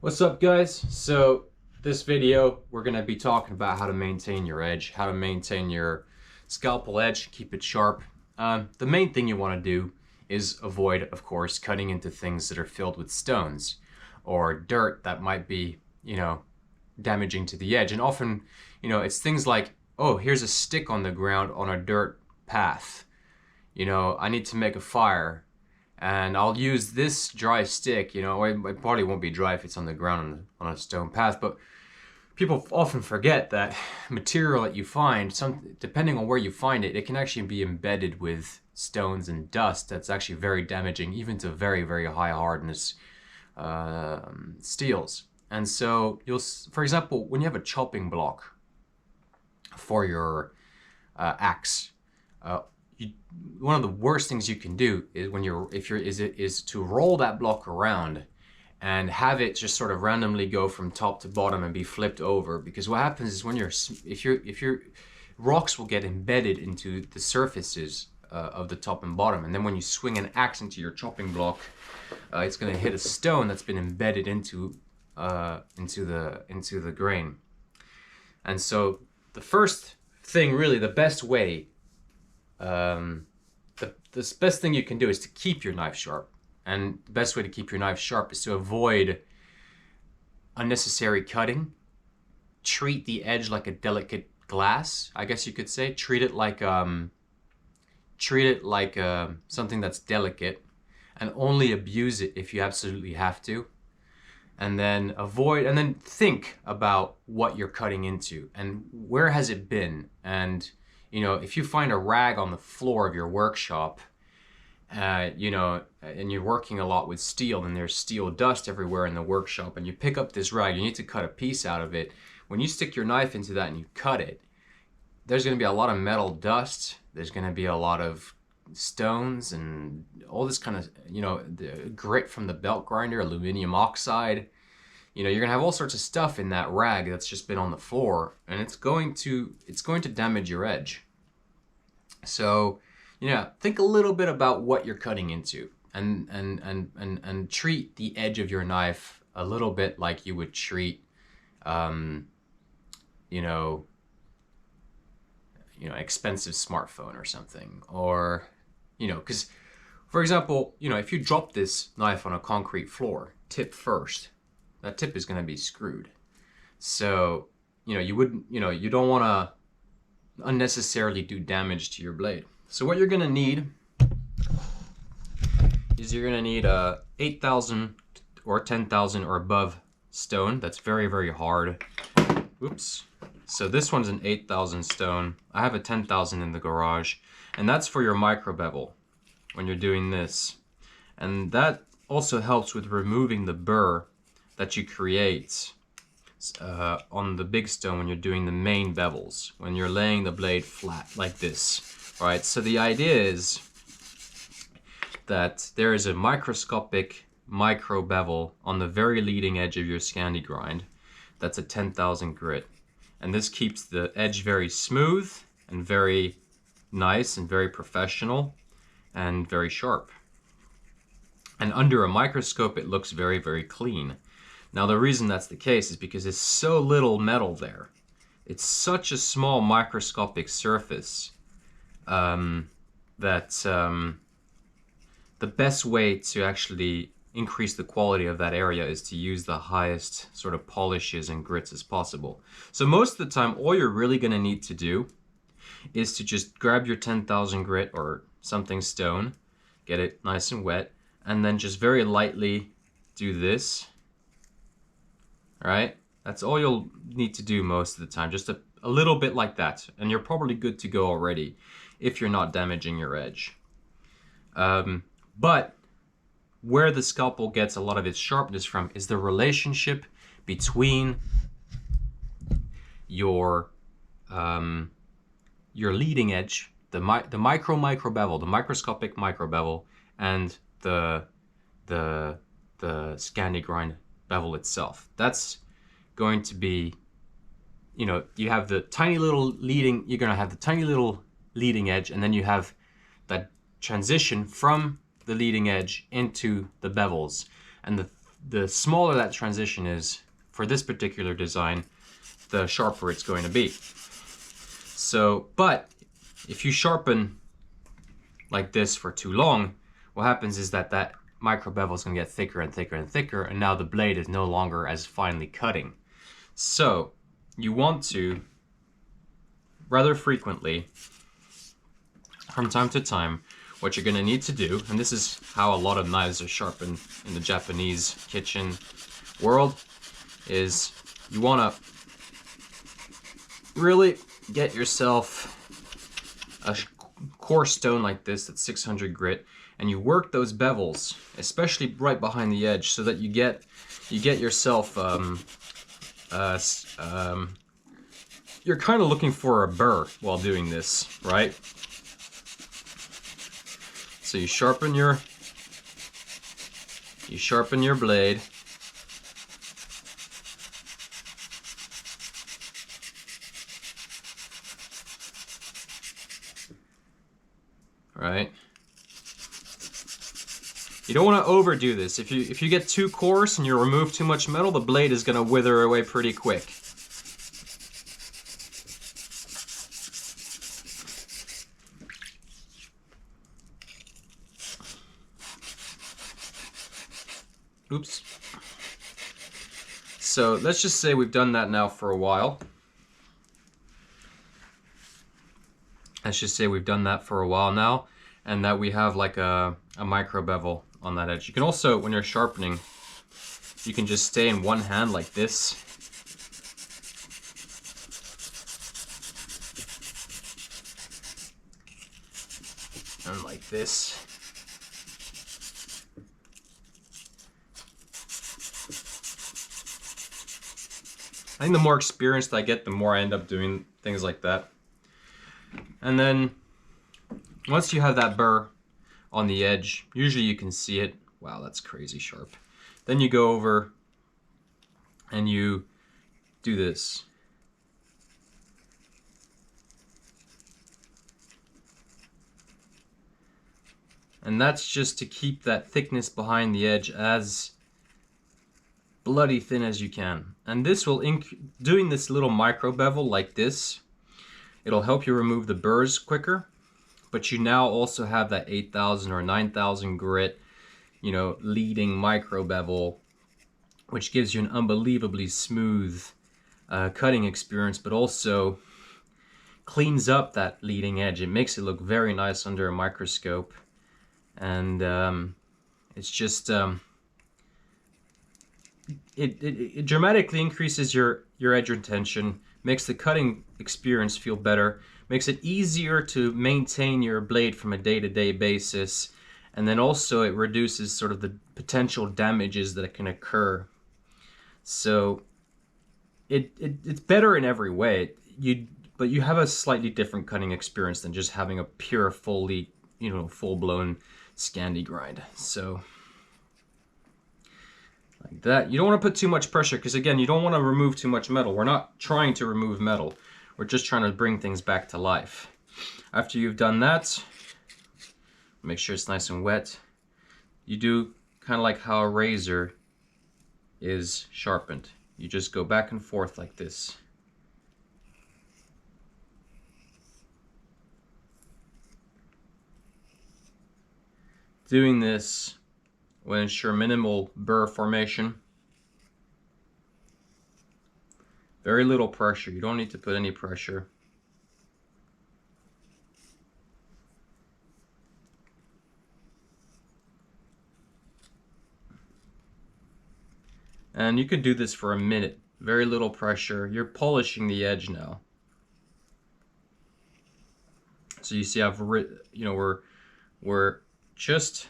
What's up, guys? So this video we're going to be talking about how to maintain your edge, how to maintain your scalpel edge, keep it sharp. The main thing you want to do is avoid, of course, cutting into things that are filled with stones or dirt that might be, damaging to the edge. And often, it's things like, oh, here's a stick on the ground on a dirt path. I need to make a fire and I'll use this dry stick. It probably won't be dry if it's on the ground on a stone path, but people often forget that material that you find, depending on where you find it, it can actually be embedded with stones and dust that's actually very damaging, even to very, very high hardness steels. And so for example, when you have a chopping block for your axe, one of the worst things you can do is to roll that block around and have it just sort of randomly go from top to bottom and be flipped over. Because what happens is if your rocks will get embedded into the surfaces of the top and bottom, and then when you swing an axe into your chopping block, it's going to hit a stone that's been embedded into the grain. And so the first thing, really, the best way. The best thing you can do is to keep your knife sharp. And the best way to keep your knife sharp is to avoid unnecessary cutting. Treat the edge like a delicate glass, I guess you could say. Treat it like something that's delicate, and only abuse it if you absolutely have to. And then think about what you're cutting into and where has it been. And if you find a rag on the floor of your workshop, and you're working a lot with steel, and there's steel dust everywhere in the workshop, and you pick up this rag, you need to cut a piece out of it. When you stick your knife into that and you cut it, there's going to be a lot of metal dust. There's going to be a lot of stones and all this kind of, the grit from the belt grinder, aluminum oxide. You're going to have all sorts of stuff in that rag that's just been on the floor, and it's going to damage your edge. So, think a little bit about what you're cutting into, and treat the edge of your knife a little bit like you would treat, expensive smartphone or something, or, because, for example, if you drop this knife on a concrete floor, tip first, that tip is going to be screwed. So, you don't want to unnecessarily do damage to your blade. So what you're going to need is a 8,000 or 10,000 or above stone. That's very, very hard. Oops. So this one's an 8,000 stone. I have a 10,000 in the garage, and that's for your micro bevel when you're doing this. And that also helps with removing the burr that you create on the big stone when you're doing the main bevels, when you're laying the blade flat like this. All right, so the idea is that there is a microscopic micro bevel on the very leading edge of your Scandi grind that's a 10,000 grit. And this keeps the edge very smooth and very nice and very professional and very sharp. And under a microscope, it looks very, very clean. Now, the reason that's the case is because there's so little metal there. It's such a small microscopic surface that the best way to actually increase the quality of that area is to use the highest sort of polishes and grits as possible. So most of the time, all you're really going to need to do is to just grab your 10,000 grit or something stone, get it nice and wet, and then just very lightly do this. All right, that's all you'll need to do most of the time, just a little bit like that, and you're probably good to go already if you're not damaging your edge. But where the scalpel gets a lot of its sharpness from is the relationship between your leading edge, the micro bevel, the microscopic micro bevel, and the Scandi grind bevel itself. That's going to be, you have the tiny little leading, you're going to have the tiny little leading edge, and then you have that transition from the leading edge into the bevels. And the smaller that transition is for this particular design, the sharper it's going to be. So, but if you sharpen like this for too long, what happens is that that micro bevel is going to get thicker and thicker and thicker, and now the blade is no longer as finely cutting. So you want to, rather frequently, from time to time, what you're going to need to do, and this is how a lot of knives are sharpened in the Japanese kitchen world, is you want to really get yourself a coarse stone like this that's 600 grit, and you work those bevels, especially right behind the edge, so that you get yourself you're kind of looking for a burr while doing this, right? So you sharpen your blade. Right? You don't want to overdo this. If you get too coarse and you remove too much metal, the blade is going to wither away pretty quick. Oops. So let's just say we've done that now for a while. Let's just say we've done that for a while now, and that we have like a micro bevel on that edge. You can also, when you're sharpening, you can just stay in one hand like this. And like this. I think the more experienced I get, the more I end up doing things like that. And then once you have that burr on the edge, usually you can see it. Wow, that's crazy sharp. Then you go over and you do this. And that's just to keep that thickness behind the edge as bloody thin as you can. And this will, doing this little micro bevel like this, it'll help you remove the burrs quicker, but you now also have that 8,000 or 9,000 grit, you know, leading micro bevel, which gives you an unbelievably smooth cutting experience, but also cleans up that leading edge. It makes it look very nice under a microscope, and it's just it dramatically increases your edge retention, makes the cutting experience feel better, makes it easier to maintain your blade from a day-to-day basis, and then also it reduces sort of the potential damages that can occur. So it's better in every way. But you have a slightly different cutting experience than just having a pure fully, you know, full-blown Scandi grind. So like that. You don't want to put too much pressure, because again, you don't want to remove too much metal. We're not trying to remove metal. We're just trying to bring things back to life. After you've done that, make sure it's nice and wet. You do kind of like how a razor is sharpened. You just go back and forth like this. Doing this will ensure minimal burr formation. Very little pressure. You don't need to put any pressure. And you could do this for a minute. Very little pressure. You're polishing the edge now. So you see, we're just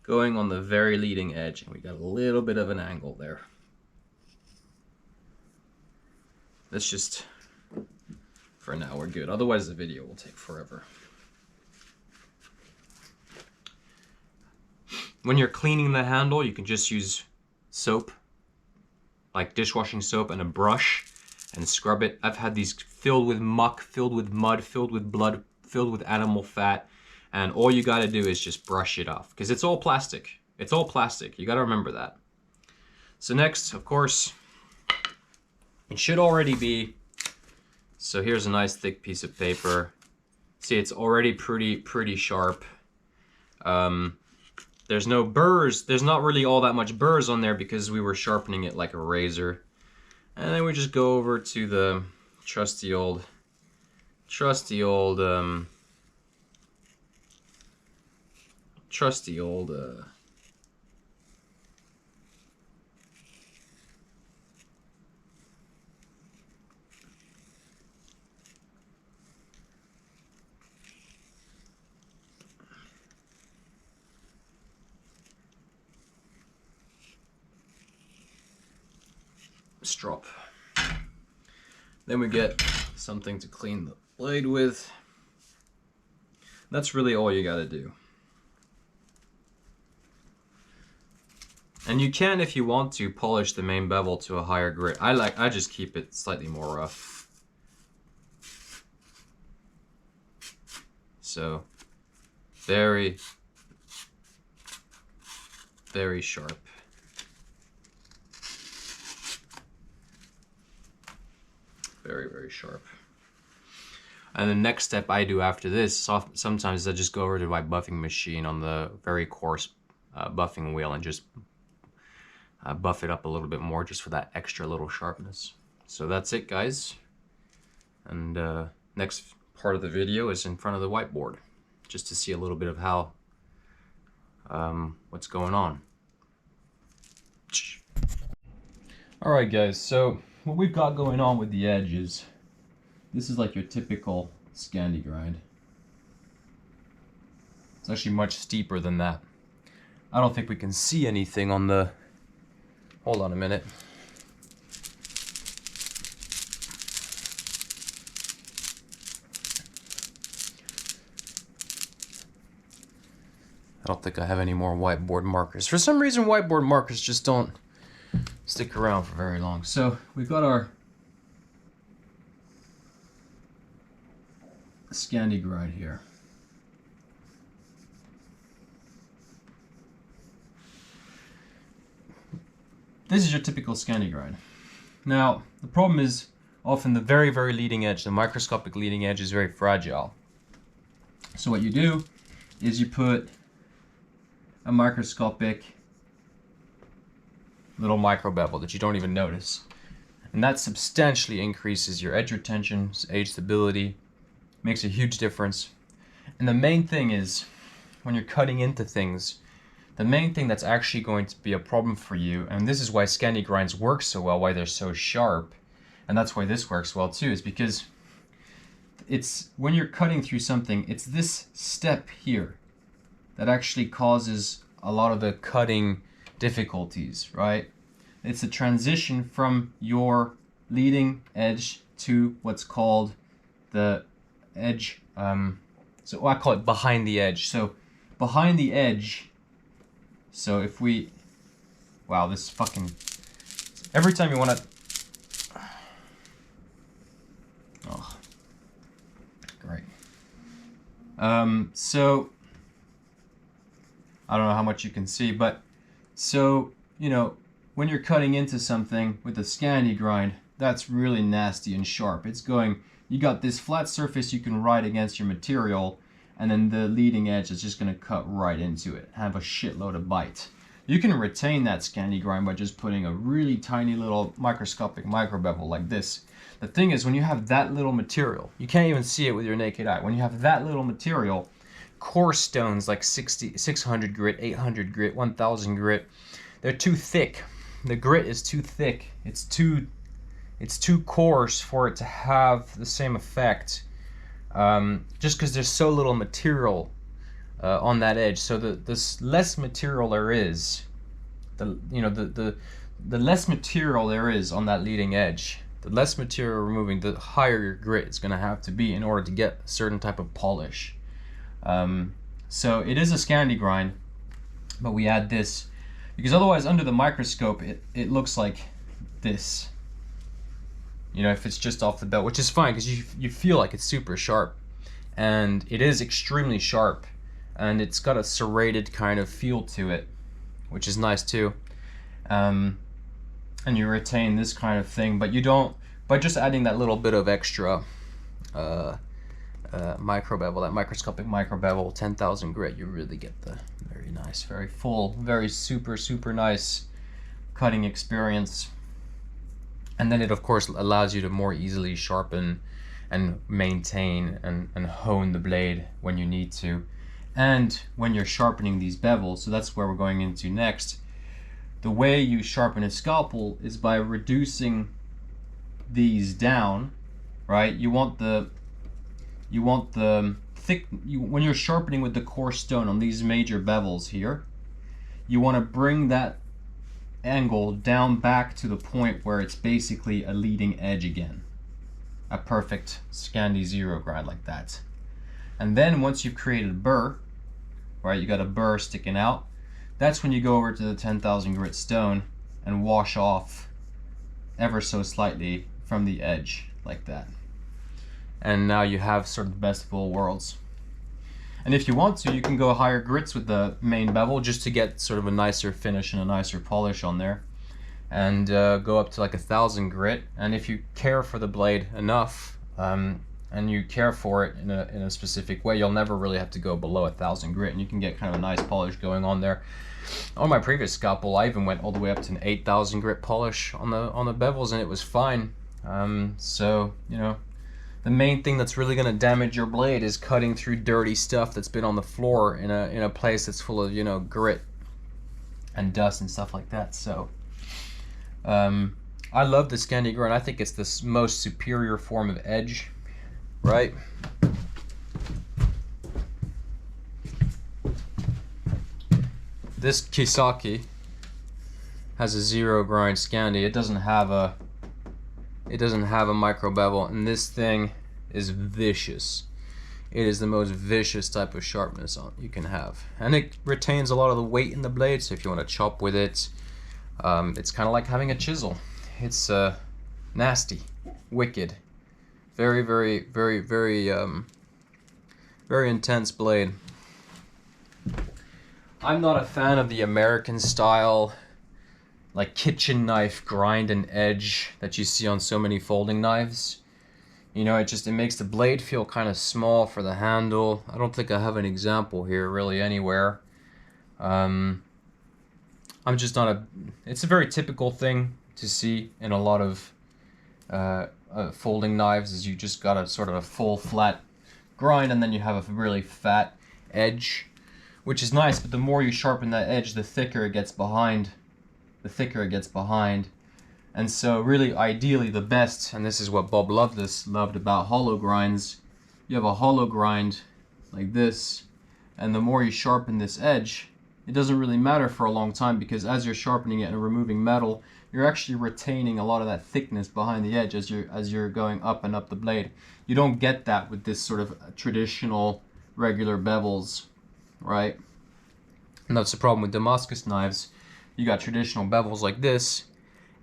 going on the very leading edge, and we got a little bit of an angle there. Let's just, for now, we're good. Otherwise, the video will take forever. When you're cleaning the handle, you can just use soap, like dishwashing soap, and a brush, and scrub it. I've had these filled with muck, filled with mud, filled with blood, filled with animal fat, and all you gotta do is just brush it off, because it's all plastic. It's all plastic. You gotta remember that. So next, of course, it should already be, so here's a nice thick piece of paper. See, it's already pretty sharp. There's no burrs, there's not really all that much burrs on there because we were sharpening it like a razor. And then we just go over to the trusty old strop. Then we get something to clean the blade with. That's really all you gotta do. And you can, if you want to, polish the main bevel to a higher grit. I just keep it slightly more rough. So, very sharp. Very sharp. And the next step I do after this, sometimes I just go over to my buffing machine on the very coarse buffing wheel and just buff it up a little bit more just for that extra little sharpness. So that's it, guys. And next part of the video is in front of the whiteboard, just to see a little bit of how what's going on. Alright guys, so what we've got going on with the edge is, this is like your typical Scandi grind. It's actually much steeper than that. I don't think we can see anything on the... Hold on a minute. I don't think I have any more whiteboard markers. For some reason, whiteboard markers just don't stick around for very long. So we've got our Scandi grind here. This is your typical Scandi grind. Now, the problem is often the very leading edge, the microscopic leading edge, is very fragile. So what you do is you put a microscopic little micro bevel that you don't even notice. And that substantially increases your edge retention, edge stability, makes a huge difference. And the main thing is, when you're cutting into things, the main thing that's actually going to be a problem for you, and this is why Scandi grinds work so well, why they're so sharp, and that's why this works well too, is because it's when you're cutting through something, it's this step here that actually causes a lot of the cutting difficulties, right? It's a transition from your leading edge to what's called the edge, so I call it behind the edge. So behind the edge, so if we, wow, this fucking, every time you want to, oh, great. So I don't know how much you can see, but so, you know, when you're cutting into something with a Scandi grind, that's really nasty and sharp. It's going, you got this flat surface you can ride against your material, and then the leading edge is just going to cut right into it, have a shitload of bite. You can retain that Scandi grind by just putting a really tiny little microscopic micro bevel like this. The thing is, when you have that little material, you can't even see it with your naked eye. When you have that little material, coarse stones like 600 grit, 800 grit, 1000 grit, they're too thick. The grit is too thick. It's too coarse for it to have the same effect. Just because there's so little material on that edge. So the less material there is, the less material there is on that leading edge, the less material removing, the higher your grit is going to have to be in order to get a certain type of polish. So it is a Scandi grind, but we add this because otherwise under the microscope it looks like this. You know, if it's just off the belt, which is fine because you feel like it's super sharp, and it is extremely sharp, and it's got a serrated kind of feel to it, which is nice too. and you retain this kind of thing, but you don't, by just adding that little bit of extra micro bevel, that microscopic micro bevel, 10,000 grit, you really get the very nice, very full, very super nice cutting experience. And then it of course allows you to more easily sharpen and maintain and hone the blade when you need to. And when you're sharpening these bevels, so that's where we're going into next, the way you sharpen a scalpel is by reducing these down, right? You want the thick, when you're sharpening with the coarse stone on these major bevels here, you want to bring that angle down back to the point where it's basically a leading edge again. A perfect Scandi zero grind like that. And then once you've created a burr, right, you got a burr sticking out, that's when you go over to the 10,000 grit stone and wash off ever so slightly from the edge like that. And now you have sort of the best of all worlds. And if you want to, you can go higher grits with the main bevel just to get sort of a nicer finish and a nicer polish on there. And go up to like 1,000 grit. And if you care for the blade enough, and you care for it in a specific way, you'll never really have to go below 1,000 grit, and you can get kind of a nice polish going on there. On my previous scalpel, I even went all the way up to an 8,000 grit polish on the bevels, and it was fine. So you know, the main thing that's really going to damage your blade is cutting through dirty stuff that's been on the floor in a place that's full of, you know, grit and dust and stuff like that. So I love the Scandi grind. I think it's the most superior form of edge, right? This Kisaki has a zero grind Scandi. It doesn't have a micro bevel, and this thing is vicious. It is the most vicious type of sharpness you can have, and it retains a lot of the weight in the blade. So if you want to chop with it, it's kind of like having a chisel. It's nasty, wicked, very intense blade. I'm not a fan of the American style, like kitchen knife grind and edge that you see on so many folding knives. You know, it makes the blade feel kind of small for the handle. I don't think I have an example here really anywhere. I'm just not a, it's a very typical thing to see in a lot of folding knives, is you just got a sort of a full flat grind, and then you have a really fat edge, which is nice, but the more you sharpen that edge, the thicker it gets behind. And so really ideally the best, and this is what Bob loved about hollow grinds, you have a hollow grind like this, and the more you sharpen this edge, it doesn't really matter for a long time, because as you're sharpening it and removing metal, you're actually retaining a lot of that thickness behind the edge as you're going up and up the blade. You don't get that with this sort of traditional regular bevels, right? And that's the problem with Damascus knives. You got traditional bevels like this,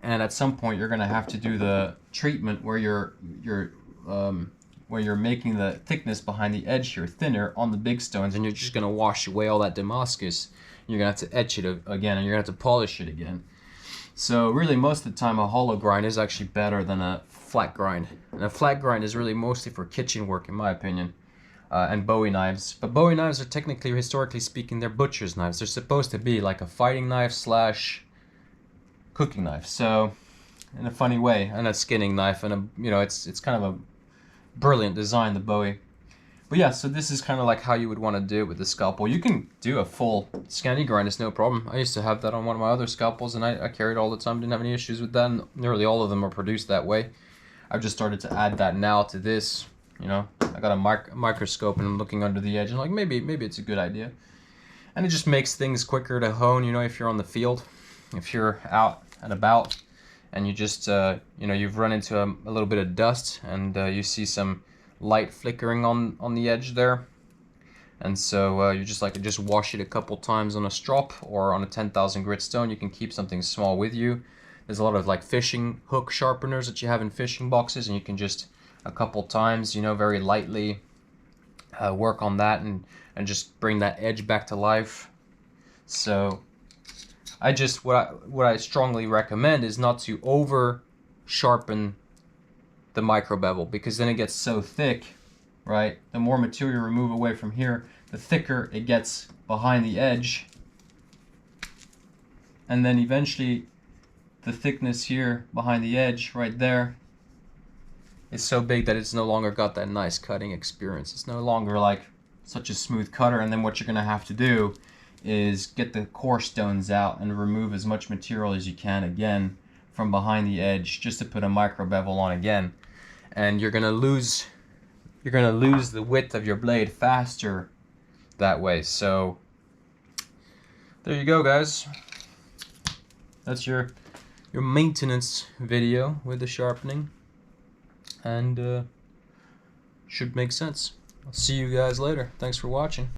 and at some point you're going to have to do the treatment where you're making the thickness behind the edge here thinner on the big stones, and you're just going to wash away all that Damascus. You're going to have to etch it again, and you're going to have to polish it again. So really most of the time a hollow grind is actually better than a flat grind. And a flat grind is really mostly for kitchen work, in my opinion. And Bowie knives. But Bowie knives are technically, historically speaking, they're butcher's knives. They're supposed to be like a fighting knife slash cooking knife. So, in a funny way, and a skinning knife, and it's kind of a brilliant design, the Bowie. But yeah, so this is kind of like how you would want to do it with the scalpel. You can do a full Scandi grind, it's no problem. I used to have that on one of my other scalpels, and I carried all the time, didn't have any issues with that, and nearly all of them are produced that way. I've just started to add that now to this. You know, I got a microscope and I'm looking under the edge, and like maybe it's a good idea. And it just makes things quicker to hone, you know, if you're on the field, if you're out and about, and you just, you've run into a little bit of dust, and you see some light flickering on the edge there. And so you just wash it a couple times on a strop or on a 10,000 grit stone. You can keep something small with you. There's a lot of like fishing hook sharpeners that you have in fishing boxes, and you can just a couple times, you know, very lightly work on that and just bring that edge back to life. So what I strongly recommend is not to over sharpen the micro bevel, because then it gets so thick, right? The more material you remove away from here, the thicker it gets behind the edge. And then eventually the thickness here behind the edge right there is so big that it's no longer got that nice cutting experience. It's no longer like such a smooth cutter. And then what you're gonna have to do is get the core stones out and remove as much material as you can again from behind the edge, just to put a micro bevel on again. And you're gonna lose the width of your blade faster that way. So there you go, guys. That's your maintenance video with the sharpening, and should make sense. I'll see you guys later. Thanks for watching.